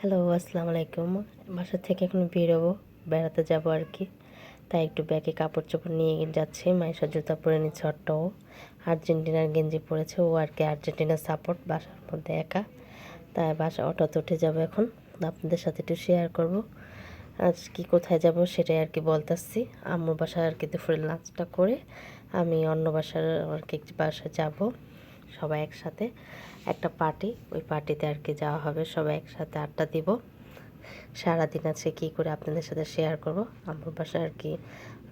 Hello, আসসালামু আলাইকুম। বাসা থেকে এখন বেরোবো, বেড়াতে যাবো আর কি। তাই একটু ব্যাগে কাপড় চোপড় নিয়ে যাচ্ছি। মাইশা জুতা পরে নিচ্ছে, ও আর্জেন্টিনার গেঞ্জি পরেছে। ও আর কি আর্জেন্টিনার সাপোর্ট, বাসার মধ্যে একা। তাই বাসা অটোতে উঠে যাবো এখন। আপনাদের সাথে একটু শেয়ার করব আজ কি কোথায় যাব সেটাই আর কি বলতেছি। আম্মুর বাসায় আর কি দুপুরে লাঞ্চটা করে আমি অন্য বাসার আর কি বাসায় যাব, সবাই একসাথে। একটা পার্টি, ওই পার্টিতে আর কি যাওয়া হবে, সবাই একসাথে আড্ডা দিব। সারাদিন আছে কী করে আপনাদের সাথে শেয়ার করব। আমার বাসায় আর কি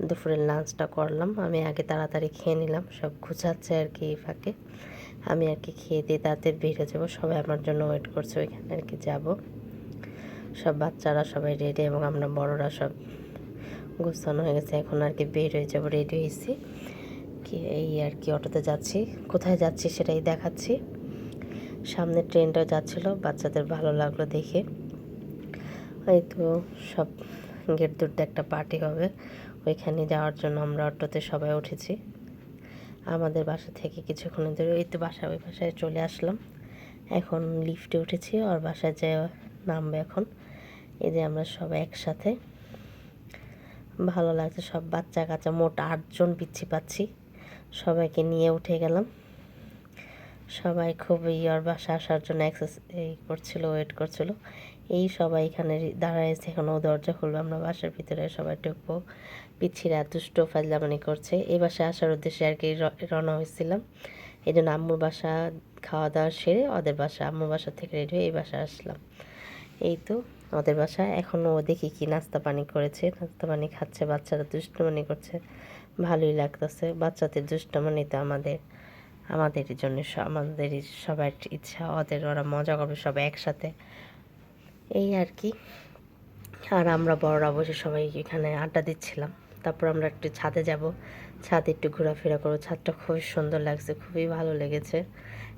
দুপুরের লাঞ্চটা করলাম, আমি আগে তাড়াতাড়ি খেয়ে নিলাম, সব গুছাচ্ছে আর কি এই ফাঁকে। আমি আর কি খেয়ে দিয়ে তাড়াতাড়ি বের হয়ে যাবো, সবাই আমার জন্য ওয়েট করছে ওইখানে আর কি যাব। সব বাচ্চারা সবাই রেডি এবং আমরা বড়রা সব গোছানো হয়ে গেছে, এখন আর কি বের হয়ে যাবো, রেডি হয়েছি কি এই আর কি। অটোতে যাচ্ছি, কোথায় যাচ্ছি সেটাই দেখাচ্ছি। সামনে ট্রেনটাও যাচ্ছিলো, বাচ্চাদের ভালো লাগলো দেখে। এই তো সব গেট দূরতে একটা পার্টি হবে, ওইখানে যাওয়ার জন্য আমরা অটোতে সবাই উঠেছি। আমাদের বাসা থেকে কিছুক্ষণের দূরে, এই তো বাসা, ওই বাসায় চলে আসলাম। এখন লিফটে উঠেছি, আর বাসায় যেয়ে নামবে এখন। এই যে আমরা সবাই একসাথে, ভালো লাগছে। সব বাচ্চা কাচ্চা মোট 8জন পিচ্ছি পাচ্ছি, সবাইকে নিয়ে উঠে গেলাম। সবাই খুবই ওর বাসা আসার জন্য এই করছিল, ওয়েট করছিল। এই সবাই এখানে দাঁড়াইছে, এখন ও দরজা খুলবে, আমরা বাসার ভিতরে সবাই ঢুকবো। পিচ্ছিরা দুষ্ট ফাজলামানি করছে। এই বাসায় আসার উদ্দেশ্যে আর কি রওনা হয়েছিলাম। এই জন্য আম্মুর বাসা খাওয়া দাওয়া সেরে ওদের বাসা, আম্মুর বাসা থেকে রেডি হয়ে এই বাসায় আসলাম। এই তো ওদের বাসা, এখনও দেখি কি নাস্তা পানি করেছে, নাস্তা পানি খাচ্ছে, বাচ্চারা দুষ্টুমানি করছে, ভালোই লাগতেছে। বাচ্চাদের দুষ্টুমানি তো আমাদের জন্য, আমাদেরই সবার ইচ্ছা, ওরা মজা করবে সবাই একসাথে, এই আর কি। আর আমরা বড়রা বসে সবাই এখানে আড্ডা দিচ্ছিলাম। তারপর আমরা একটু ছাদে যাব, ছাদে একটু ঘোরাফেরা করবো। ছাদটা খুবই সুন্দর লাগছে, খুবই ভালো লেগেছে,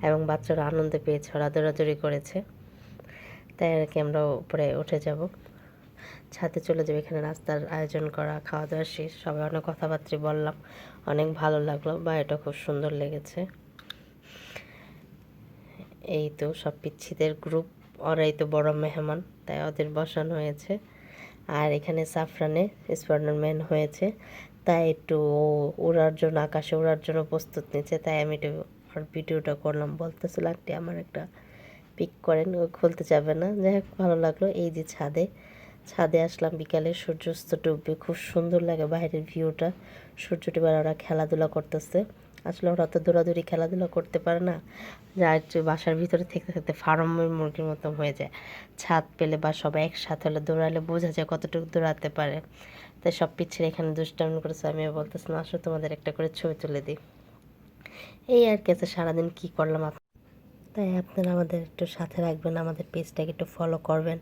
এবং বাচ্চারা আনন্দ পেয়েছে, ওরা দৌড়াদৌড়ি করেছে। তাই আর কি আমরা উপরে উঠে যাব, ছাদে চলে যাবো। এখানে নাস্তার আয়োজন করা, খাওয়া দাওয়া শেষ, সবাই অনেক কথাবার্তা বললাম, অনেক ভালো লাগলো, বাড়িটা খুব সুন্দর লেগেছে। এই তো সব পিচ্ছিদের গ্রুপ, ওরাই তো বড় মেহমান, তাই ওদের বসানো হয়েছে। আর এখানে সাফরানে স্পাইডারম্যান হয়েছে, তাই একটু ওড়ার জন্য, আকাশে ওড়ার জন্য প্রস্তুত নিচ্ছে। তাই আমি একটু ওর ভিডিওটা করলাম, বলতেছিল আন্টি আমার একটা পিক করেন, ও খুলতে যাবে না। যাই হোক, ভালো লাগলো। এই যে ছাদে আসলাম, বিকালে সূর্যাস্ত ডুববে, খুব সুন্দর লাগে বাইরের ভিউটা। সূর্য ডুবার ওরা খেলাধুলা করতেছে। আসলে ওরা তো দৌড়াদৌড়ি খেলাধুলা করতে পারে না, যা একটু বাসার ভিতরে থাকতে থাকতে ফার্মের মুরগির মতো হয়ে যায়। ছাদ পেলে বা সবাই একসাথে হলে দৌড়ালে বোঝা যায় কতটুকু দৌড়াতে পারে। তাই সব পিছিয়ে এখানে দুষ্টামি করেছে। আমি বলতেছিলাম আসলে তোমাদের একটা করে ছবি তুলে দিই, এই আর কি। সারাদিন কী করলাম, তাই আপনারা আমাদের একটু সাথে রাখবেন, আমাদের পেজটাকে একটু ফলো করবেন,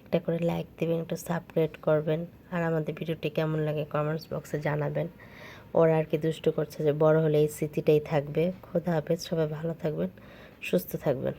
একটা করে লাইক দেবেন, একটু সাবস্ক্রাইব করবেন। আর আমাদের ভিডিওটি কেমন লাগে কমেন্টস বক্সে জানাবেন। ওরা আর কি দুষ্টু করছে যে বড় হলে এই স্মৃতিটাই থাকবে। খোদা হাফেজ, সবাই ভালো থাকবেন, সুস্থ থাকবেন।